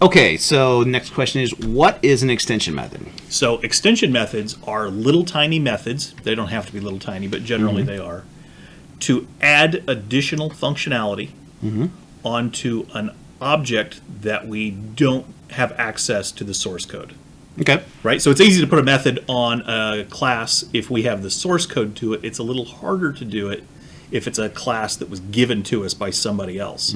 Okay, so next question is, what is an extension method? So extension methods are little tiny methods. They don't have to be little tiny, but generally they are. To add additional functionality onto an object that we don't have access to the source code. Okay. Right? So it's easy to put a method on a class if we have the source code to it. It's a little harder to do it if it's a class that was given to us by somebody else.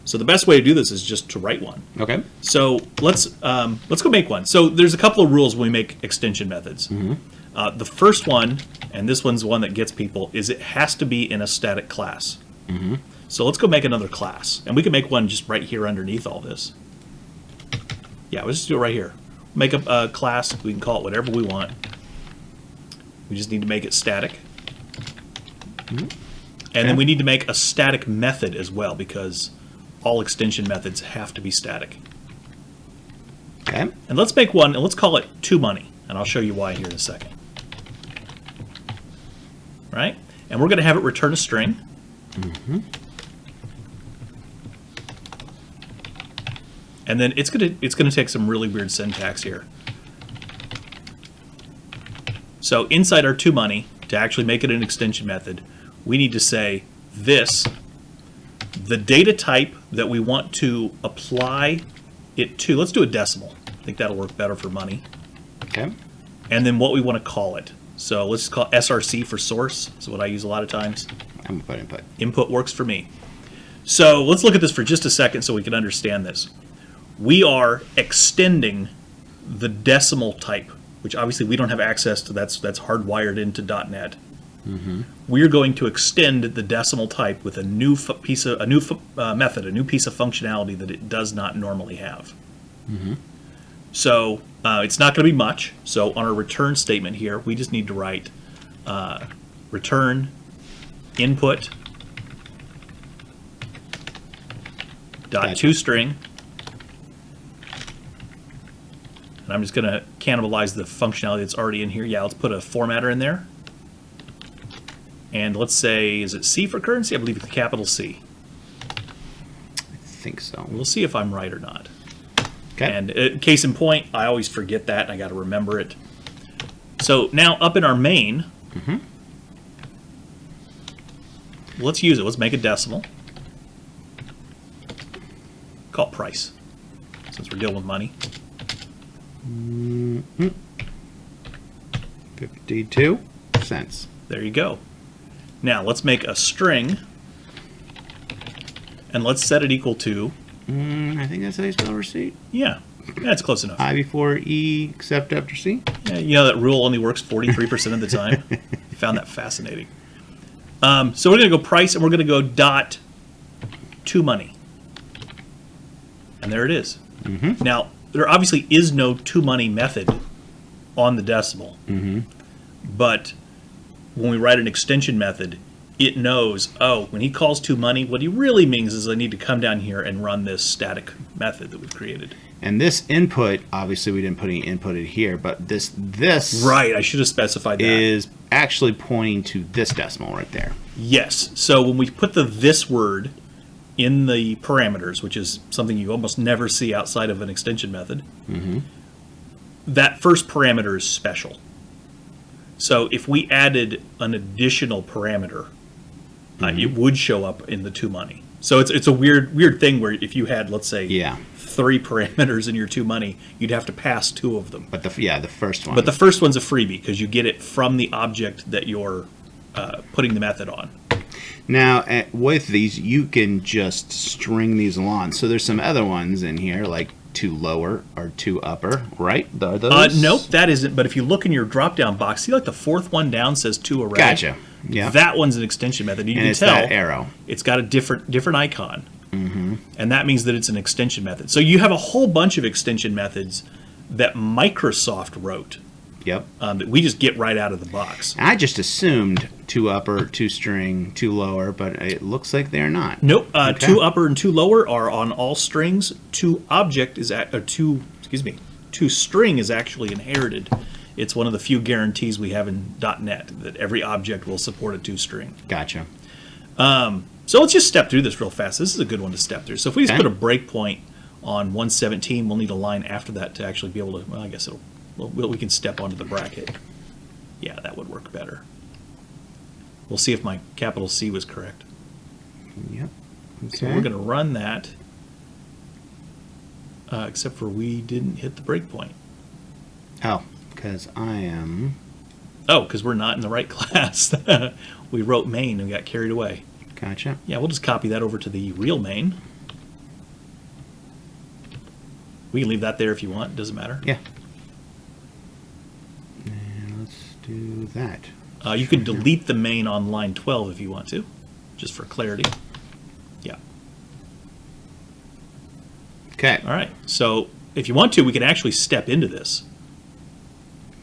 So the best way to do this is just to write one. Okay. So let's go make one. So there's a couple of rules when we make extension methods. The first one, and this one's one that gets people, is it has to be in a static class. So let's go make another class. And we can make one just right here underneath all this. Yeah, let's just do it right here. Make a class. We can call it whatever we want. We just need to make it static. And then we need to make a static method as well, because all extension methods have to be static. Okay. And let's make one, and let's call it toMoney. And I'll show you why here in a second. Right? And we're going to have it return a string. And then it's going to take some really weird syntax here. So inside our toMoney, to actually make it an extension method, we need to say this, the data type that we want to apply it to. Let's do a decimal. I think that'll work better for money. Okay. And then what we want to call it. So let's call SRC for source. That's what I use a lot of times. I'm going to put input. Input works for me. So let's look at this for just a second so we can understand this. We are extending the decimal type, which obviously we don't have access to. That's hardwired into .NET. We're going to extend the decimal type with a new method, a new piece of functionality that it does not normally have. So it's not going to be much. So on our return statement here, we just need to write return input .toString. And I'm just going to cannibalize the functionality that's already in here. Yeah, let's put a formatter in there. And let's say, is it C for currency? I believe it's capital C. I think so. We'll see if I'm right or not. Okay. And case in point, I always forget that, and I got to remember it. So now up in our main, let's use it. Let's make a decimal. Call it price, since we're dealing with money. 52 cents. There you go. Now let's make a string, and let's set it equal to. I think that's how you spell receipt. Yeah, that's close enough. I before E, except after C. Yeah, you know that rule only works 43% of the time. I found that fascinating. So we're going to go price, and we're going to go dot toMoney. And there it is. Now, there obviously is no toMoney method on the decimal. But when we write an extension method, it knows, oh, when he calls toMoney, what he really means is I need to come down here and run this static method that we've created. And this input, obviously we didn't put any input in here, but this right, I should have specified that. Is actually pointing to this decimal right there. Yes. So when we put the this word in the parameters, which is something you almost never see outside of an extension method, that first parameter is special. So if we added an additional parameter, it would show up in the toMoney. So it's a weird thing where if you had, let's say, 3 parameters in your toMoney, you'd have to pass 2 of them. But the first one. But the first one's a freebie because you get it from the object that you're putting the method on. Now, with these, you can just string these along. So there's some other ones in here, like toLower or toUpper, right? Are those? Nope, that isn't. But if you look in your drop-down box, see like the 4th one down says toArray? Gotcha. Yeah. That one's an extension method. You can it's tell that arrow. It's got a different icon. And that means that it's an extension method. So you have a whole bunch of extension methods that Microsoft wrote. Yep. That we just get right out of the box. And I just assumed toUpper, toString, toLower, but it looks like they're not. Nope. toUpper and toLower are on all strings. toObject is toString is actually inherited. It's one of the few guarantees we have in .NET that every object will support a toString. Gotcha. So let's just step through this real fast. This is a good one to step through. So if we just put a breakpoint On 117, we'll need a line after that to actually be able to, well, I guess we can step onto the bracket. Yeah, that would work better. We'll see if my capital C was correct. Yep. Okay. So we're going to run that, except for we didn't hit the breakpoint. Oh, because I am. Oh, because we're not in the right class. We wrote main and got carried away. Gotcha. Yeah, we'll just copy that over to the real main. We can leave that there if you want. Doesn't matter. Yeah. And let's do that. You can delete the main on line 12 if you want to, just for clarity. Yeah. Okay. All right. So if you want to, we can actually step into this.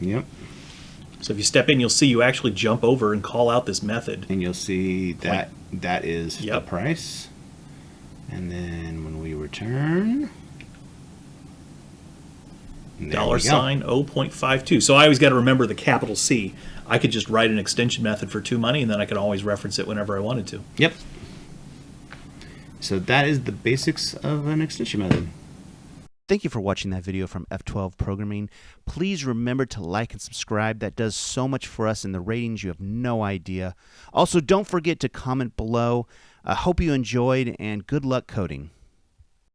Yep. So if you step in, you'll see you actually jump over and call out this method. And you'll see that that is the Yep. price. And then when we return, there we go. $sign 0.52. So I always got to remember the capital C. I could just write an extension method for 2money, and then I could always reference it whenever I wanted to. Yep. So that is the basics of an extension method. Thank you for watching that video from F12 Programming. Please remember to like and subscribe. That does so much for us in the ratings. You have no idea. Also, don't forget to comment below. I hope you enjoyed, and good luck coding.